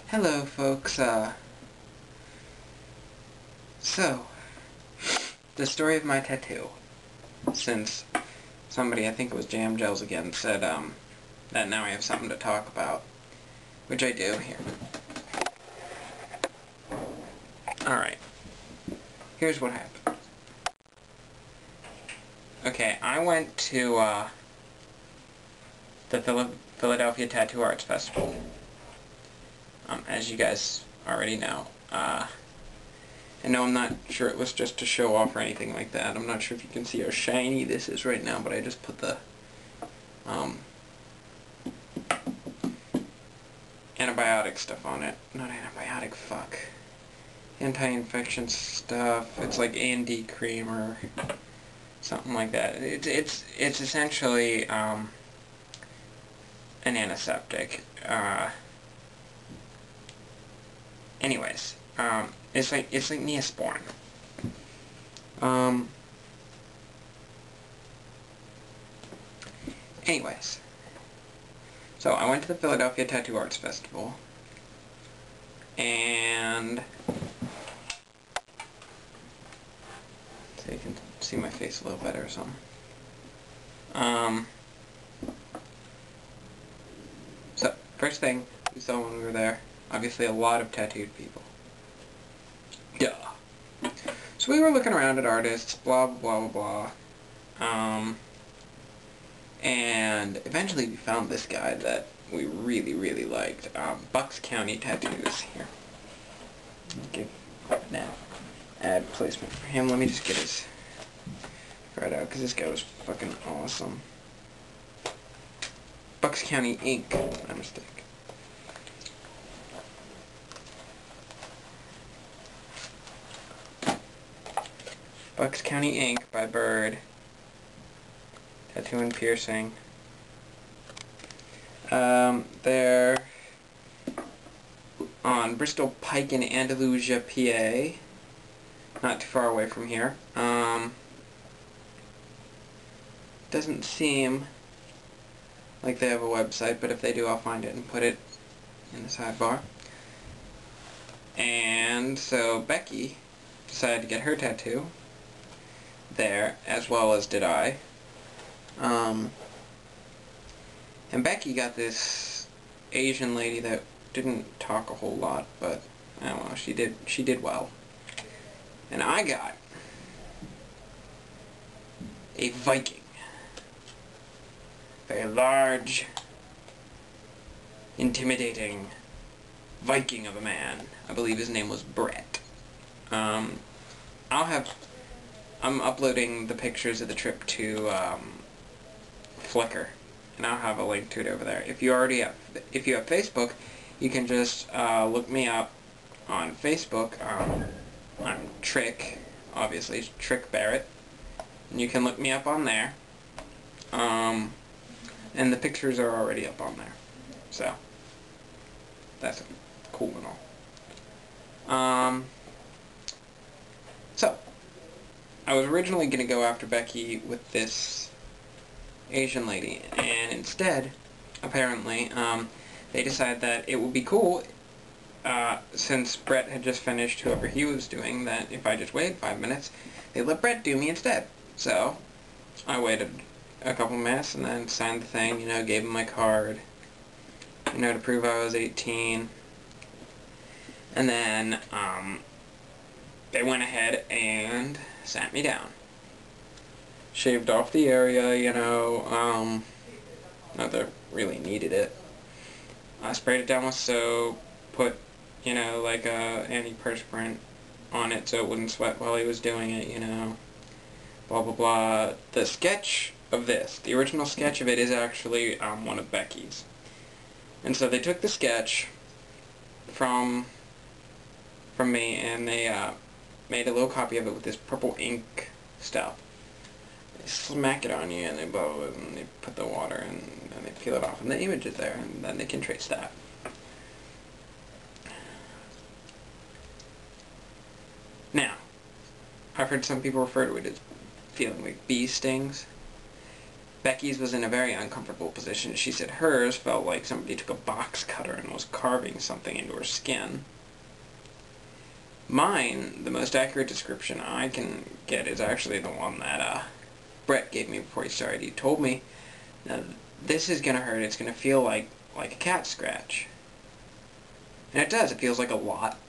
Hello, folks. So, the story of my tattoo. Since somebody, I think it was Jam Gels again, said, that now I have something to talk about. Which I do here. Alright. Here's what happened. Okay, I went to, the Philadelphia Tattoo Arts Festival. As you guys already know. And no, I'm not sure it was just to show off or anything like that. I'm not sure if you can see how shiny this is right now, but I just put the antibiotic stuff on it. Not antibiotic, fuck. Anti-infection stuff. It's like A&D cream or something like that. It's essentially an antiseptic. Anyways, it's like Neosporin. Anyways, so I went to the Philadelphia Tattoo Arts Festival, and so you can see my face a little better or something. So first thing we saw when we were there, obviously a lot of tattooed people. Duh. So we were looking around at artists, blah blah blah blah. And eventually we found this guy that we really liked. Bucks County Tattoos. Here. Give that ad placement for him. Let me just get his right out, because this guy was fucking awesome. Bucks County Inc. My mistake. Bucks County Inc. by Bird. Tattoo and piercing. They're on Bristol Pike in Andalusia, PA. Not too far away from here. Doesn't seem like they have a website, but if they do, I'll find it and put it in the sidebar. And so Becky decided to get her tattoo there, as well as did I. And Becky got this Asian lady that didn't talk a whole lot, but I don't know, she did well. And I got a Viking. Very large, intimidating Viking of a man. I believe his name was Brett. I'm uploading the pictures of the trip to Flickr, and I'll have a link to it over there. If you have Facebook, you can just look me up on Facebook. I'm Trick, obviously, Trick Barrett, and you can look me up on there. And the pictures are already up on there, so that's cool and all. So I was originally going to go after Becky with this Asian lady, and instead, apparently, they decided that it would be cool, since Brett had just finished whoever he was doing, that if I just waited 5 minutes, they'd let Brett do me instead. So I waited a couple minutes and then signed the thing, gave him my card, to prove I was 18. And then, they went ahead and sat me down. Shaved off the area, not that I really needed it. I sprayed it down with soap, put, like a antiperspirant on it so it wouldn't sweat while he was doing it, blah blah blah. The sketch of this, the original sketch of it, is actually one of Becky's. And so they took the sketch from me, and they made a little copy of it with this purple ink stuff. They smack it on you, and they blow it, and they put the water in, and they peel it off, and the image is there, and then they can trace that. Now, I've heard some people refer to it as feeling like bee stings. Becky's was in a very uncomfortable position. She said hers felt like somebody took a box cutter and was carving something into her skin. Mine, the most accurate description I can get, is actually the one that Brett gave me before he started. He told me, now, this is going to hurt. It's going to feel like a cat scratch. And it does. It feels like a lot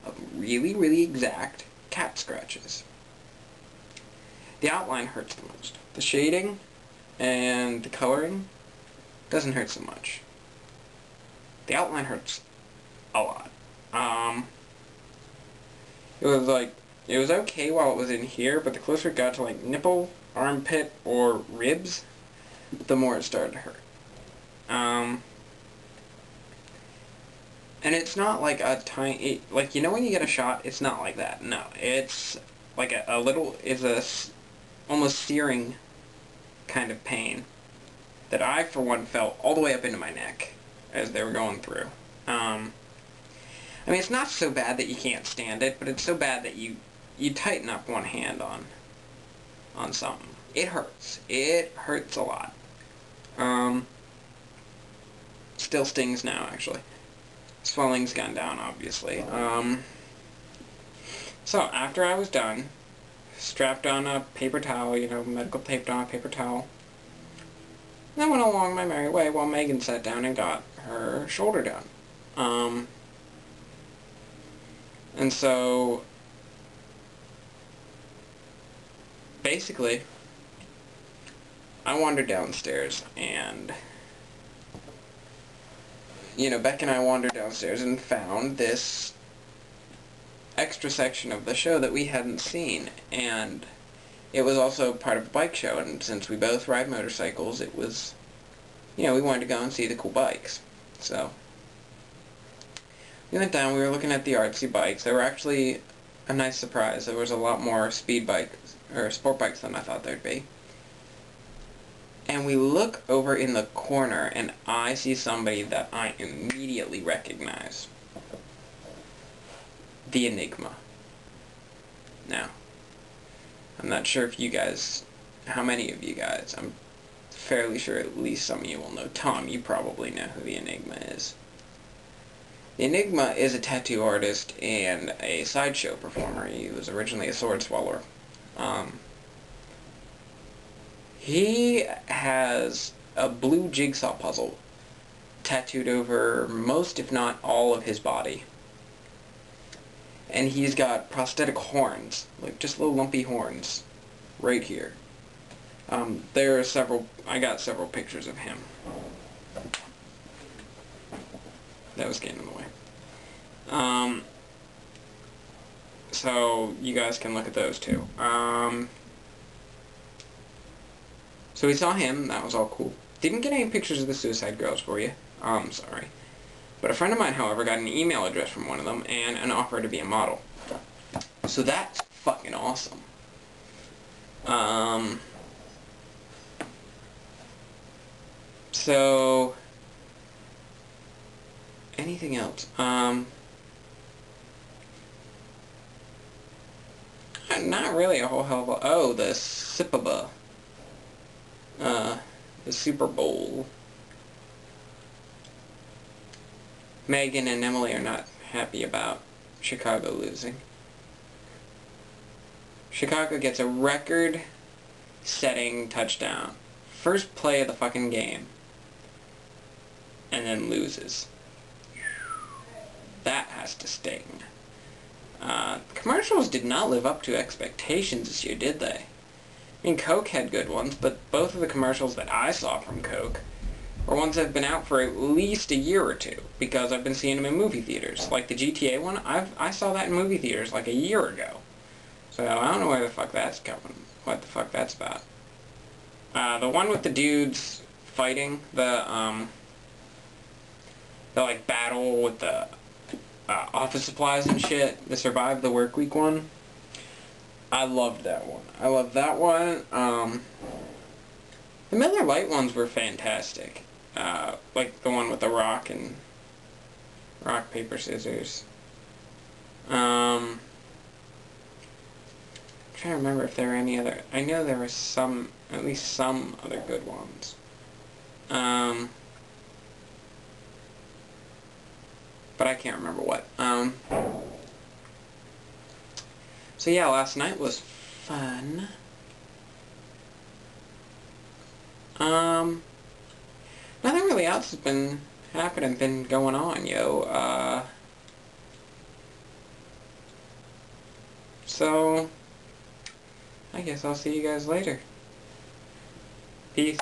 of really, really exact cat scratches. The outline hurts the most. The shading and the coloring doesn't hurt so much. The outline hurts a lot. It was okay while it was in here, but the closer it got to like nipple, armpit, or ribs, the more it started to hurt. And it's not like a tiny, like, you know when you get a shot, it's not like that. No, it's like a little, almost searing kind of pain that I, for one, felt all the way up into my neck as they were going through. I mean, it's not so bad that you can't stand it, but it's so bad that you tighten up one hand on something. It hurts. It hurts a lot. Still stings now, actually. Swelling's gone down, obviously. So, after I was done, strapped on a paper towel, medical taped on a paper towel, and I went along my merry way while Megan sat down and got her shoulder done. And so, basically, I wandered downstairs, and Beck and I wandered downstairs and found this extra section of the show that we hadn't seen, and it was also part of a bike show, and since we both ride motorcycles, it was, we wanted to go and see the cool bikes. So, we went down, we were looking at the artsy bikes. They were actually a nice surprise. There was a lot more speed bikes, or sport bikes than I thought there'd be. And we look over in the corner, and I see somebody that I immediately recognize. The Enigma. Now, I'm not sure if you guys, how many of you guys, I'm fairly sure at least some of you will know. Tom, you probably know who the Enigma is. The Enigma is a tattoo artist and a sideshow performer. He was originally a sword swallower. He has a blue jigsaw puzzle tattooed over most, if not all, of his body. And he's got prosthetic horns, like just little lumpy horns, right here. There are I got several pictures of him. That was getting in the way. So you guys can look at those too. So we saw him, that was all cool. Didn't get any pictures of the Suicide Girls for you. Sorry. But a friend of mine, however, got an email address from one of them and an offer to be a model. So that's fucking awesome. So, anything else? Not really a whole hell of a... Oh, the Sipaba. The Super Bowl. Megan and Emily are not happy about Chicago losing. Chicago gets a record-setting touchdown. First play of the fucking game. And then loses. That has to sting. Commercials did not live up to expectations this year, did they? I mean, Coke had good ones, but both of the commercials that I saw from Coke were ones that have been out for at least a year or two, because I've been seeing them in movie theaters. Like the GTA one, I saw that in movie theaters like a year ago. So I don't know where the fuck that's coming, what the fuck that's about. The one with the dudes fighting, the like battle with the office supplies and shit, the Survive the Work Week one. I loved that one. I loved that one. The Miller Lite ones were fantastic. Like the one with the rock and rock, paper, scissors. I'm trying to remember if there were any other. I know there was some At least some other good ones. But I can't remember what. So yeah, last night was fun. Nothing really else has been been going on, yo. So I guess I'll see you guys later. Peace.